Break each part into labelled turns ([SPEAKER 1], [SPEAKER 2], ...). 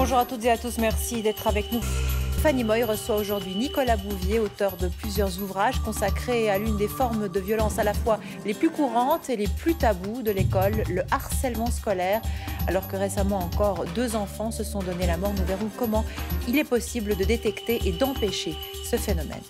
[SPEAKER 1] Bonjour à toutes et à tous, merci d'être avec nous. Fanny Moy reçoit aujourd'hui Nicolas Bouvier, auteur de plusieurs ouvrages consacrés à l'une des formes de violence à la fois les plus courantes et les plus tabous de l'école, le harcèlement scolaire. Alors que récemment encore, 2 enfants se sont donné la mort, nous verrons comment il est possible de détecter et d'empêcher ce phénomène.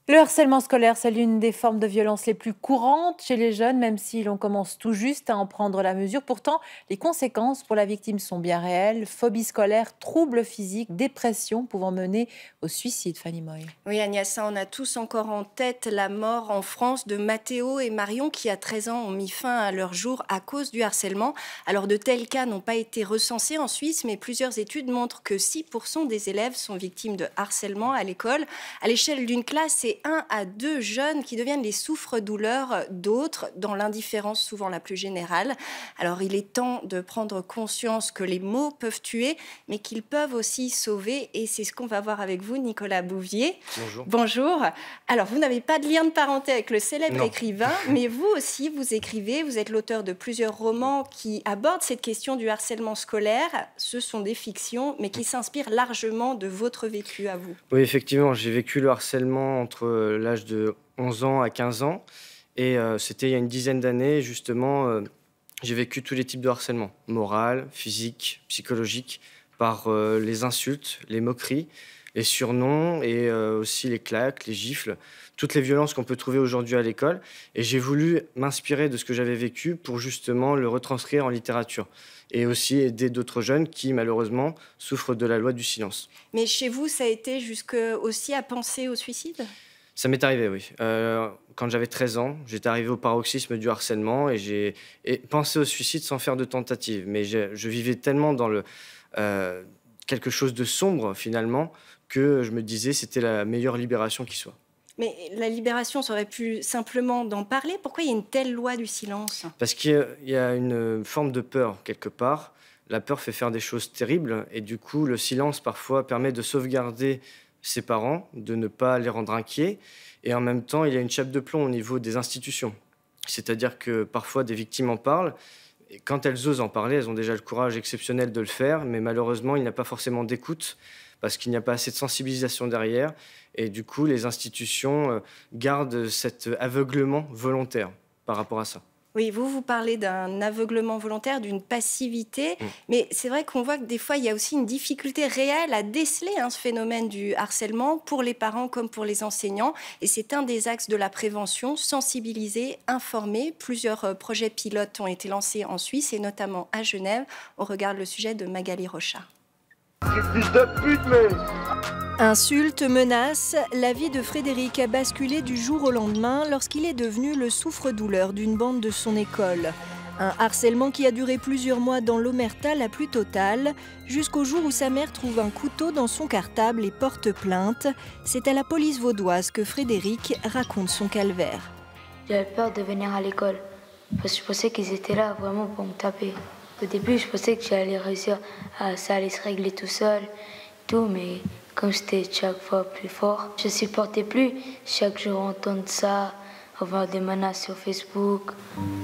[SPEAKER 1] Le harcèlement scolaire, c'est l'une des formes de violence les plus courantes chez les jeunes, même si l'on commence tout juste à en prendre la mesure. Pourtant, les conséquences pour la victime sont bien réelles. Phobie scolaire, troubles physiques, dépression pouvant mener au suicide, Fanny Moy.
[SPEAKER 2] Oui, Agnès, on a tous encore en tête la mort en France de Mathéo et Marion qui, à 13 ans, ont mis fin à leur jour à cause du harcèlement. Alors, de tels cas n'ont pas été recensés en Suisse, mais plusieurs études montrent que 6% des élèves sont victimes de harcèlement à l'école. À l'échelle d'une classe, c'est 1 à 2 jeunes qui deviennent les souffres-douleurs d'autres, dans l'indifférence souvent la plus générale. Alors, il est temps de prendre conscience que les mots peuvent tuer, mais qu'ils peuvent aussi sauver. Et c'est ce qu'on va voir avec vous, Nicolas Bouvier.
[SPEAKER 3] Bonjour.
[SPEAKER 2] Bonjour. Alors, vous n'avez pas de lien de parenté avec le célèbre
[SPEAKER 3] Non.
[SPEAKER 2] écrivain, mais vous aussi, vous écrivez. Vous êtes l'auteur de plusieurs romans qui abordent cette question du harcèlement scolaire. Ce sont des fictions, mais qui s'inspirent largement de votre vécu à vous.
[SPEAKER 3] Oui, effectivement, j'ai vécu le harcèlement entre l'âge de 11 ans à 15 ans. Et c'était il y a une dizaine d'années, justement, j'ai vécu tous les types de harcèlement. Moral, physique, psychologique, par les insultes, les moqueries, les surnoms et aussi les claques, les gifles, toutes les violences qu'on peut trouver aujourd'hui à l'école. Et j'ai voulu m'inspirer de ce que j'avais vécu pour justement le retranscrire en littérature. Et aussi aider d'autres jeunes qui, malheureusement, souffrent de la loi du silence.
[SPEAKER 2] Mais chez vous, ça a été aussi à penser au suicide ?
[SPEAKER 3] Ça m'est arrivé, oui. Quand j'avais 13 ans, j'étais arrivé au paroxysme du harcèlement et j'ai pensé au suicide sans faire de tentative. Mais je vivais tellement dans quelque chose de sombre, finalement, que je me disais c'était la meilleure libération qui soit.
[SPEAKER 2] Mais la libération, ça aurait pu simplement d'en parler. Pourquoi il y a une telle loi du silence ?
[SPEAKER 3] Parce qu'il y a une forme de peur, quelque part. La peur fait faire des choses terribles. Et du coup, le silence, parfois, permet de sauvegarder ses parents, de ne pas les rendre inquiets. Et en même temps, il y a une chape de plomb au niveau des institutions. C'est-à-dire que parfois, des victimes en parlent. Et quand elles osent en parler, elles ont déjà le courage exceptionnel de le faire. Mais malheureusement, il n'y a pas forcément d'écoute parce qu'il n'y a pas assez de sensibilisation derrière. Et du coup, les institutions gardent cet aveuglement volontaire par rapport à ça.
[SPEAKER 2] Oui, vous parlez d'un aveuglement volontaire, d'une passivité, mais c'est vrai qu'on voit que des fois, il y a aussi une difficulté réelle à déceler ce phénomène du harcèlement pour les parents comme pour les enseignants. Et c'est un des axes de la prévention, sensibiliser, informer. Plusieurs projets pilotes ont été lancés en Suisse et notamment à Genève. On regarde le sujet de Magali Rocha. Insultes, menaces, la vie de Frédéric a basculé du jour au lendemain lorsqu'il est devenu le souffre-douleur d'une bande de son école. Un harcèlement qui a duré plusieurs mois dans l'omerta la plus totale, jusqu'au jour où sa mère trouve un couteau dans son cartable et porte plainte. C'est à la police vaudoise que Frédéric raconte son calvaire.
[SPEAKER 4] J'avais peur de venir à l'école, parce que je pensais qu'ils étaient là vraiment pour me taper. Au début, je pensais que j'allais réussir, ça allait se régler tout seul, tout, mais comme j'étais chaque fois plus fort, je supportais plus chaque jour entendre ça, avoir des menaces sur Facebook.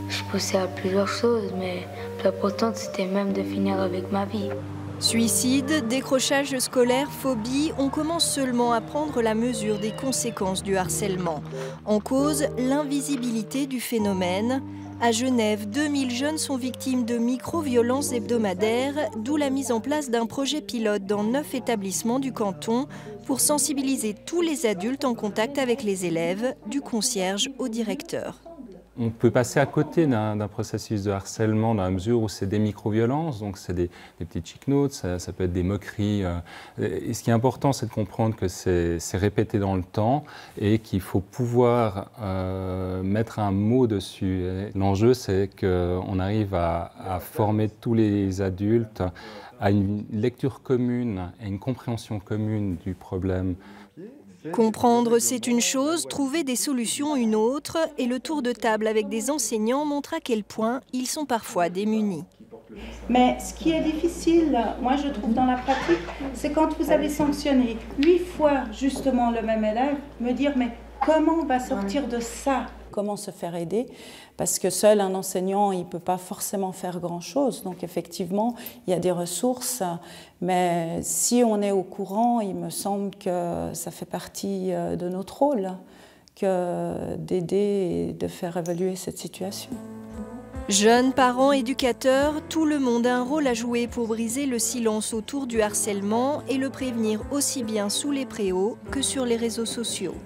[SPEAKER 4] Je pensais à plusieurs choses, mais le plus important, c'était même de finir avec ma vie.
[SPEAKER 2] Suicide, décrochage scolaire, phobie, on commence seulement à prendre la mesure des conséquences du harcèlement. En cause, l'invisibilité du phénomène. À Genève, 2000 jeunes sont victimes de micro-violences hebdomadaires, d'où la mise en place d'un projet pilote dans 9 établissements du canton pour sensibiliser tous les adultes en contact avec les élèves, du concierge au directeur.
[SPEAKER 5] On peut passer à côté d'un processus de harcèlement dans la mesure où c'est des micro-violences, donc c'est des petites chic-notes, ça peut être des moqueries. Et ce qui est important, c'est de comprendre que c'est répété dans le temps et qu'il faut pouvoir mettre un mot dessus. L'enjeu, c'est qu'on arrive à former tous les adultes à une lecture commune et une compréhension commune du problème.
[SPEAKER 2] Comprendre, c'est une chose, trouver des solutions une autre, et le tour de table avec des enseignants montre à quel point ils sont parfois démunis.
[SPEAKER 6] Mais ce qui est difficile, moi je trouve dans la pratique, c'est quand vous avez sanctionné 8 fois justement le même élève, me dire mais comment on va sortir de ça ? comment se faire aider, parce que seul un enseignant, il ne peut pas forcément faire grand-chose. Donc effectivement, il y a des ressources, mais si on est au courant, il me semble que ça fait partie de notre rôle d'aider et de faire évoluer cette situation.
[SPEAKER 2] Jeunes, parents, éducateurs, tout le monde a un rôle à jouer pour briser le silence autour du harcèlement et le prévenir aussi bien sous les préaux que sur les réseaux sociaux.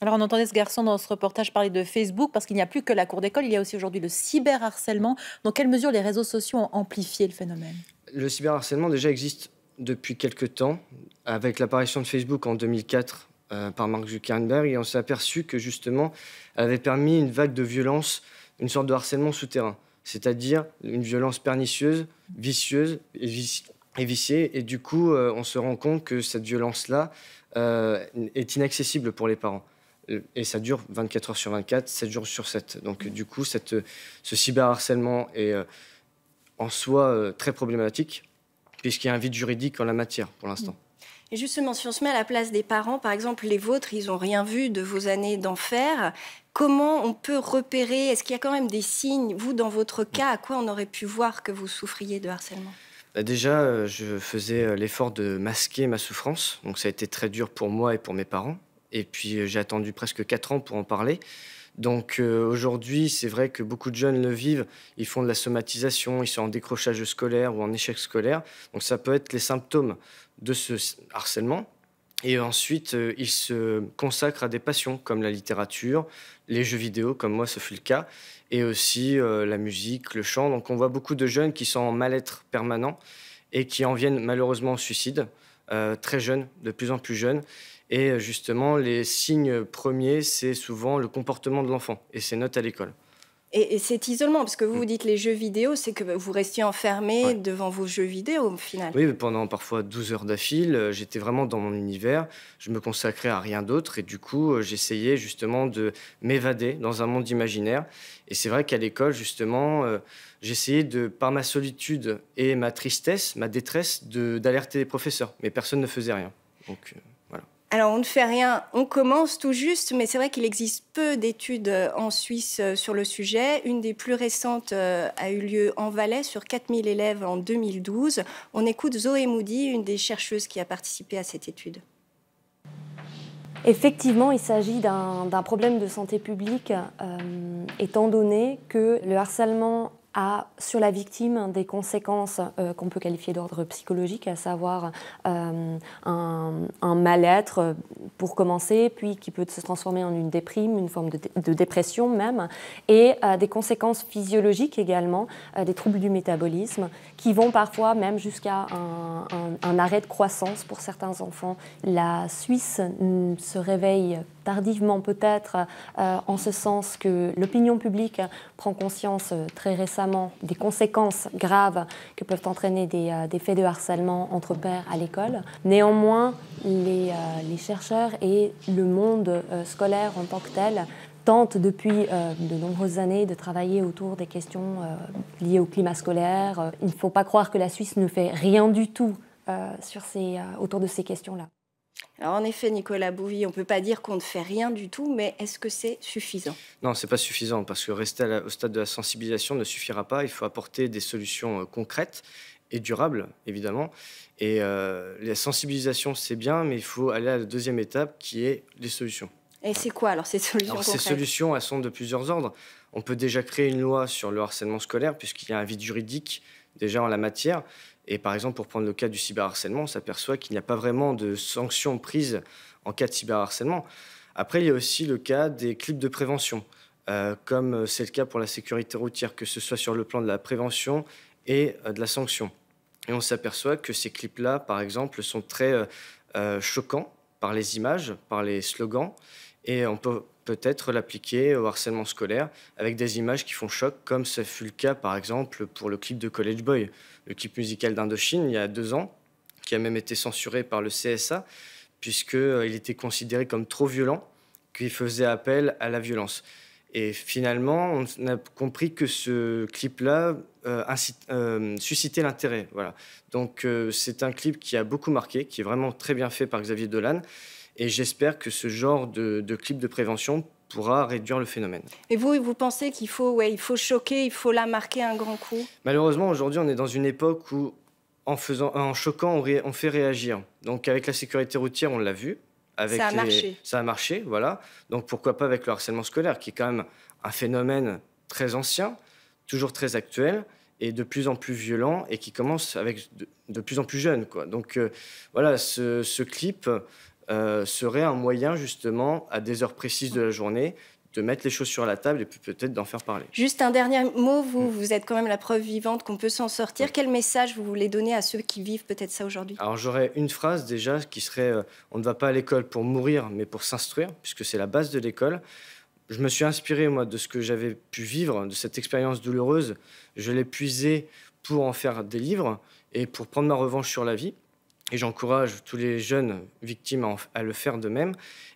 [SPEAKER 1] Alors on entendait ce garçon dans ce reportage parler de Facebook, parce qu'il n'y a plus que la cour d'école, il y a aussi aujourd'hui le cyberharcèlement. Dans quelle mesure les réseaux sociaux ont amplifié le phénomène?
[SPEAKER 3] Le cyberharcèlement déjà existe depuis quelques temps, avec l'apparition de Facebook en 2004 par Mark Zuckerberg, et on s'est aperçu que justement, elle avait permis une vague de violence, une sorte de harcèlement souterrain, c'est-à-dire une violence pernicieuse, vicieuse et viciée. Et du coup, on se rend compte que cette violence-là est inaccessible pour les parents. Et ça dure 24 heures sur 24, 7 jours sur 7. Donc du coup, ce cyberharcèlement est en soi très problématique, puisqu'il y a un vide juridique en la matière pour l'instant.
[SPEAKER 2] Et justement, si on se met à la place des parents, par exemple les vôtres, ils n'ont rien vu de vos années d'enfer. Comment on peut repérer? Est-ce qu'il y a quand même des signes? Vous, dans votre cas, à quoi on aurait pu voir que vous souffriez de harcèlement?
[SPEAKER 3] Déjà, je faisais l'effort de masquer ma souffrance. Donc ça a été très dur pour moi et pour mes parents. Et puis j'ai attendu presque 4 ans pour en parler. Donc aujourd'hui, c'est vrai que beaucoup de jeunes le vivent. Ils font de la somatisation, ils sont en décrochage scolaire ou en échec scolaire. Donc ça peut être les symptômes de ce harcèlement. Et ensuite, ils se consacrent à des passions comme la littérature, les jeux vidéo, comme moi, ce fut le cas, et aussi la musique, le chant. Donc on voit beaucoup de jeunes qui sont en mal-être permanent et qui en viennent malheureusement au suicide, très jeunes, de plus en plus jeunes. Et justement, les signes premiers, c'est souvent le comportement de l'enfant et ses notes à l'école.
[SPEAKER 2] Et cet isolement, parce que vous dites les jeux vidéo, c'est que vous restiez enfermé devant vos jeux vidéo au final.
[SPEAKER 3] Oui, mais pendant parfois 12 heures d'affilée, j'étais vraiment dans mon univers, je me consacrais à rien d'autre et du coup, j'essayais justement de m'évader dans un monde imaginaire. Et c'est vrai qu'à l'école, justement, j'essayais par ma solitude et ma tristesse, ma détresse, d'alerter les professeurs, mais personne ne faisait rien. Donc, voilà.
[SPEAKER 2] Alors, on ne fait rien, on commence tout juste, mais c'est vrai qu'il existe peu d'études en Suisse sur le sujet. Une des plus récentes a eu lieu en Valais sur 4000 élèves en 2012. On écoute Zoé Moody, une des chercheuses qui a participé à cette étude.
[SPEAKER 7] Effectivement, il s'agit d'un problème de santé publique, étant donné que le harcèlement a sur la victime des conséquences qu'on peut qualifier d'ordre psychologique, à savoir un mal-être pour commencer, puis qui peut se transformer en une déprime, une forme de dépression même, et des conséquences physiologiques également, des troubles du métabolisme, qui vont parfois même jusqu'à un arrêt de croissance pour certains enfants. La Suisse se réveille tardivement peut-être, en ce sens que l'opinion publique prend conscience très récemment des conséquences graves que peuvent entraîner des faits de harcèlement entre pairs à l'école. Néanmoins, les chercheurs et le monde scolaire en tant que tel tentent depuis de nombreuses années de travailler autour des questions liées au climat scolaire. Il ne faut pas croire que la Suisse ne fait rien du tout autour de ces questions-là.
[SPEAKER 2] Alors en effet, Nicolas Bouvy, on ne peut pas dire qu'on ne fait rien du tout, mais est-ce que c'est suffisant?
[SPEAKER 3] Non, ce n'est pas suffisant, parce que rester au stade de la sensibilisation ne suffira pas. Il faut apporter des solutions concrètes et durables, évidemment. Et la sensibilisation, c'est bien, mais il faut aller à la deuxième étape, qui est les solutions.
[SPEAKER 2] Et c'est quoi alors ces solutions concrètes?
[SPEAKER 3] Ces solutions, elles sont de plusieurs ordres. On peut déjà créer une loi sur le harcèlement scolaire, puisqu'il y a un vide juridique déjà en la matière. Et par exemple, pour prendre le cas du cyberharcèlement, on s'aperçoit qu'il n'y a pas vraiment de sanctions prises en cas de cyberharcèlement. Après, il y a aussi le cas des clips de prévention, comme c'est le cas pour la sécurité routière, que ce soit sur le plan de la prévention et de la sanction. Et on s'aperçoit que ces clips-là, par exemple, sont très choquants par les images, par les slogans, et on peut peut-être l'appliquer au harcèlement scolaire avec des images qui font choc, comme ce fut le cas, par exemple, pour le clip de College Boy, le clip musical d'Indochine, il y a 2 ans, qui a même été censuré par le CSA, puisqu'il était considéré comme trop violent, qu'il faisait appel à la violence. Et finalement, on a compris que ce clip-là suscitait l'intérêt. Voilà. Donc c'est un clip qui a beaucoup marqué, qui est vraiment très bien fait par Xavier Dolan. Et j'espère que ce genre de clip de prévention pourra réduire le phénomène.
[SPEAKER 2] Et vous pensez qu'il faut, il faut choquer, il faut là marquer un grand coup?
[SPEAKER 3] Malheureusement, aujourd'hui, on est dans une époque où, en choquant, on fait réagir. Donc, avec la sécurité routière, on l'a vu.
[SPEAKER 2] Ça a marché.
[SPEAKER 3] Ça a marché, voilà. Donc, pourquoi pas avec le harcèlement scolaire, qui est quand même un phénomène très ancien, toujours très actuel, et de plus en plus violent, et qui commence avec de plus en plus jeune, quoi. Donc, voilà, ce clip serait un moyen, justement, à des heures précises de la journée, de mettre les choses sur la table et peut-être d'en faire parler.
[SPEAKER 2] Juste un dernier mot, vous êtes quand même la preuve vivante qu'on peut s'en sortir. Quel message vous voulez donner à ceux qui vivent peut-être ça aujourd'hui?
[SPEAKER 3] Alors j'aurais une phrase déjà qui serait on ne va pas à l'école pour mourir, mais pour s'instruire, puisque c'est la base de l'école. Je me suis inspiré, moi, de ce que j'avais pu vivre, de cette expérience douloureuse. Je l'ai puisé pour en faire des livres et pour prendre ma revanche sur la vie. Et j'encourage tous les jeunes victimes à le faire de même.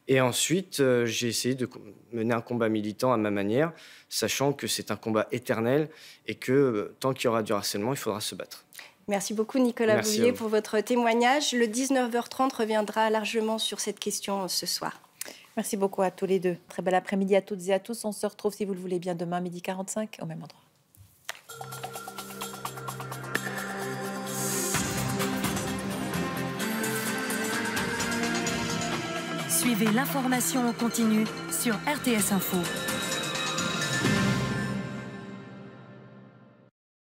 [SPEAKER 3] Et ensuite, j'ai essayé de mener un combat militant à ma manière, sachant que c'est un combat éternel et que tant qu'il y aura du harcèlement, il faudra se battre.
[SPEAKER 2] Merci beaucoup Nicolas Bouvier pour votre témoignage. Le 19h30 reviendra largement sur cette question ce soir.
[SPEAKER 1] Merci beaucoup à tous les deux. Très bel après-midi à toutes et à tous. On se retrouve, si vous le voulez bien, demain, 12h45, au même endroit.
[SPEAKER 8] Suivez l'information en continu sur RTS Info.